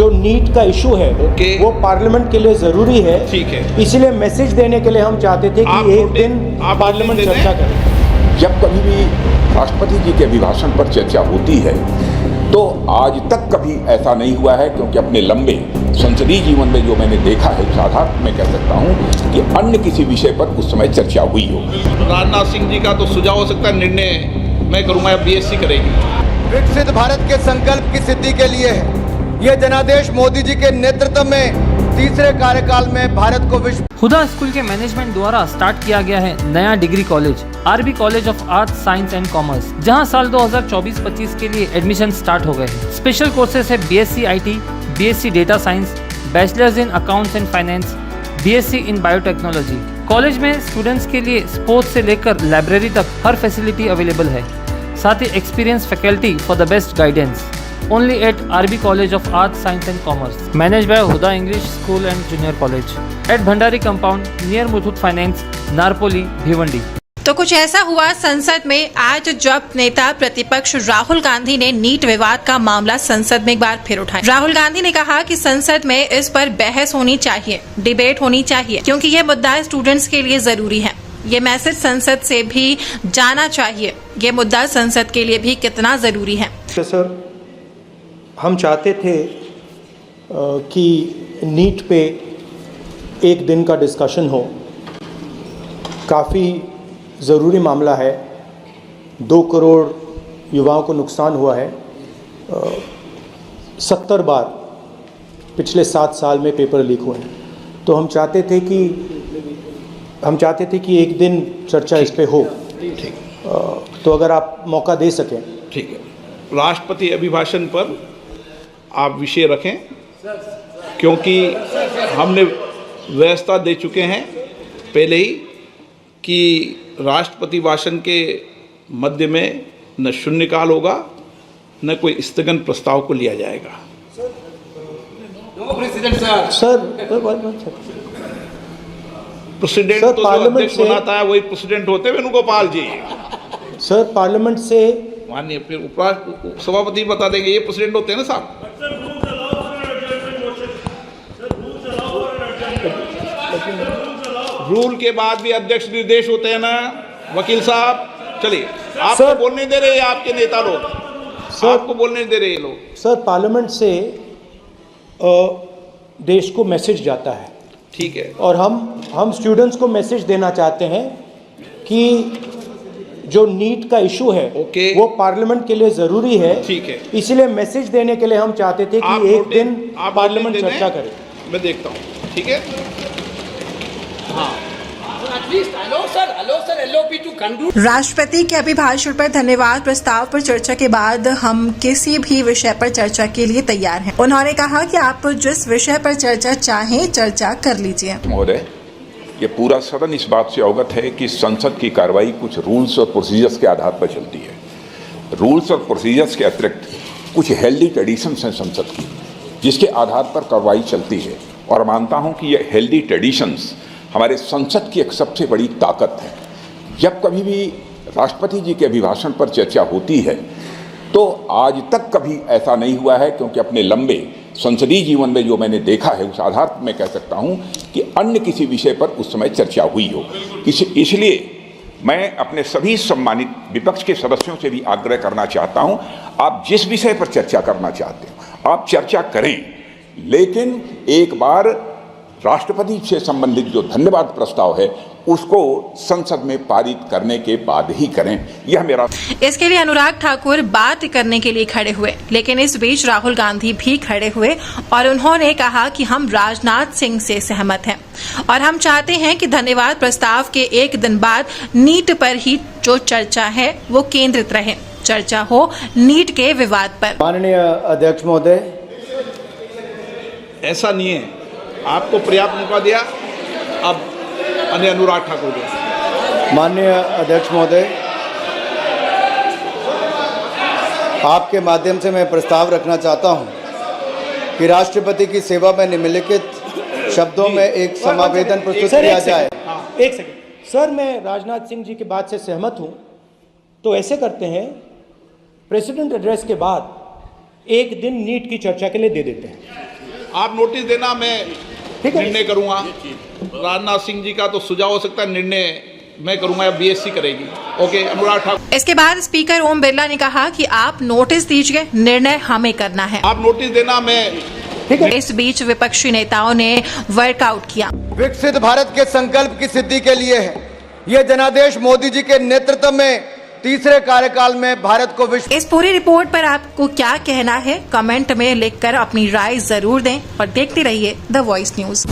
जो नीट का इशू है वो पार्लियामेंट के लिए जरूरी है। ठीक है, इसलिए मैसेज देने के लिए हम चाहते थे कि एक दिन पार्लियामेंट चर्चा करें। जब कभी भी राष्ट्रपति जी के अभिभाषण पर चर्चा होती है तो आज तक कभी ऐसा नहीं हुआ है, क्योंकि अपने लंबे संसदीय जीवन में जो मैंने देखा है उस आधार पर मैं कह सकता हूं कि अन्य किसी विषय पर उस समय चर्चा हुई हो। राजनाथ सिंह जी का तो सुझाव हो सकता है, निर्णय मैं करूंगा बीएससी करेगी। विकसित भारत के संकल्प की सिद्धि के लिए ये जनादेश मोदी जी के नेतृत्व में तीसरे कार्यकाल में भारत को विश्व हुदा स्कूल के मैनेजमेंट द्वारा स्टार्ट किया गया है नया degree college RB college of arts science and commerce, जहां साल 2024-25 के लिए एडमिशन स्टार्ट हो गए हैं। स्पेशल कोर्सेज है BSc IT, BSc data science, bachelors in accounts and finance, BSc in biotechnology. College में स्टूडेंट्स के लिए स्पोर्ट्स से लेकर लाइब्रेरी तक हर फैसिलिटी अवेलेबल है। साथ ही experience faculty for the best guidance. Only at RB College of Arts, Science and Commerce. Managed by Huda English School and Junior College. At Bhandari Compound, near Muthoot Finance, Narpoli, Bhiwandi. तो कुछ ऐसा हुआ संसद में आज जब नेता प्रतिपक्ष राहुल गांधी ने नीट विवाद का मामला संसद में एक बार फिर उठाया। राहुल गांधी ने कहा कि संसद में इस पर बहस होनी चाहिए, डिबेट होनी चाहिए, क्योंकि ये मुद्दा स्टूडेंट्स के लिए जरूरी है। ये मैसेज संसद से भी जाना चाहिए, ये मुद्दा संसद के लिए भी कितना जरूरी है। सर, हम चाहते थे कि नीट पे एक दिन का डिस्कशन हो। काफ़ी ज़रूरी मामला है, 2 करोड़ युवाओं को नुकसान हुआ है। 70 बार पिछले 7 साल में पेपर लीक हुए हैं। तो हम चाहते थे कि एक दिन चर्चा इस पे हो। तो अगर आप मौका दे सकें। ठीक है, राष्ट्रपति अभिभाषण पर आप विषय रखें, क्योंकि हमने व्यवस्था दे चुके हैं पहले ही कि राष्ट्रपति भाषण के मध्य में न शून्यकाल होगा न कोई स्थगन प्रस्ताव को लिया जाएगा। प्रेसिडेंट तो अध्यक्ष बनाता है, वही प्रेसिडेंट होते हैं वेणुगोपाल जी। सर, पार्लियामेंट से माननीय फिर सभापति बता देंगे, ये प्रेसिडेंट होते हैं ना साहब। रूल के बाद भी अध्यक्ष निर्देश होते हैं ना वकील साहब। चलिए, आपको बोलने दे रहे हैं आपके नेता लोग, आपको बोलने दे रहे लोग। सर, पार्लियामेंट से देश को मैसेज जाता है। ठीक है, और हम स्टूडेंट्स को मैसेज देना चाहते हैं कि जो नीट का इशू है वो पार्लियामेंट के लिए जरूरी है। ठीक है, इसलिए मैसेज देने के लिए हम चाहते थे कि एक दिन पार्लियामेंट चर्चा करें। मैं देखता हूँ। ठीक है, राष्ट्रपति के अभिभाषण पर धन्यवाद प्रस्ताव पर चर्चा के बाद हम किसी भी विषय पर चर्चा के लिए तैयार हैं। उन्होंने कहा कि आप जिस विषय पर चर्चा चाहें चर्चा कर लीजिए। महोदय, ये पूरा सदन इस बात से अवगत है कि संसद की कार्रवाई कुछ रूल्स और प्रोसीजर्स के आधार पर चलती है। रूल्स और प्रोसीजर्स के अतिरिक्त कुछ हेल्दी ट्रेडिशंस हैं संसद की, जिसके आधार पर कार्रवाई चलती है। और मानता हूं कि ये हेल्दी ट्रेडिशंस हमारे संसद की एक सबसे बड़ी ताकत है। जब कभी भी राष्ट्रपति जी के अभिभाषण पर चर्चा होती है तो आज तक कभी ऐसा नहीं हुआ है, क्योंकि अपने लंबे संसदीय जीवन में जो मैंने देखा है उस आधार पर मैं कह सकता हूं कि अन्य किसी विषय पर उस समय चर्चा हुई हो। इसलिए मैं अपने सभी सम्मानित विपक्ष के सदस्यों से भी आग्रह करना चाहता हूं, आप जिस विषय पर चर्चा करना चाहते हो आप चर्चा करें, लेकिन एक बार राष्ट्रपति से संबंधित जो धन्यवाद प्रस्ताव है उसको संसद में पारित करने के बाद ही करें। यह मेरा। इसके लिए अनुराग ठाकुर बात करने के लिए खड़े हुए, लेकिन इस बीच राहुल गांधी भी खड़े हुए और उन्होंने कहा कि हम राजनाथ सिंह से सहमत हैं और हम चाहते हैं कि धन्यवाद प्रस्ताव के एक दिन बाद नीट पर ही जो चर्चा है वो केंद्रित रहे। चर्चा हो नीट के विवाद पर। माननीय अध्यक्ष महोदय, ऐसा नहीं है, आपको पर्याप्त मौका दिया, अब अनुराग ठाकुर जी। माननीय अध्यक्ष महोदय, आपके माध्यम से मैं प्रस्ताव रखना चाहता हूं कि राष्ट्रपति की सेवा में निम्नलिखित शब्दों में एक समावेदन प्रस्तुत किया जाए। एक सेकंड सर, मैं राजनाथ सिंह जी की बात से सहमत हूं। तो ऐसे करते हैं, प्रेसिडेंट एड्रेस के बाद एक दिन नीट की चर्चा के लिए दे देते हैं। आप नोटिस देना, मैं ठीक है। निर्णय करूंगा। राजनाथ सिंह जी का तो सुझाव हो सकता है, निर्णय मैं करूंगा या बीएससी करेगी। ओके, अनुराग ठाकुर। इसके बाद स्पीकर ओम बिरला ने कहा कि आप नोटिस दीजिए, निर्णय हमें करना है। आप नोटिस देना, मैं ठीक है। इस बीच विपक्षी नेताओं ने वर्कआउट किया। विकसित भारत के संकल्प की सिद्धि के लिए है ये जनादेश मोदी जी के नेतृत्व में तीसरे कार्यकाल में भारत को विश्व। इस पूरी रिपोर्ट पर आपको क्या कहना है, कमेंट में लिखकर अपनी राय जरूर दें और देखते रहिए द वॉइस न्यूज।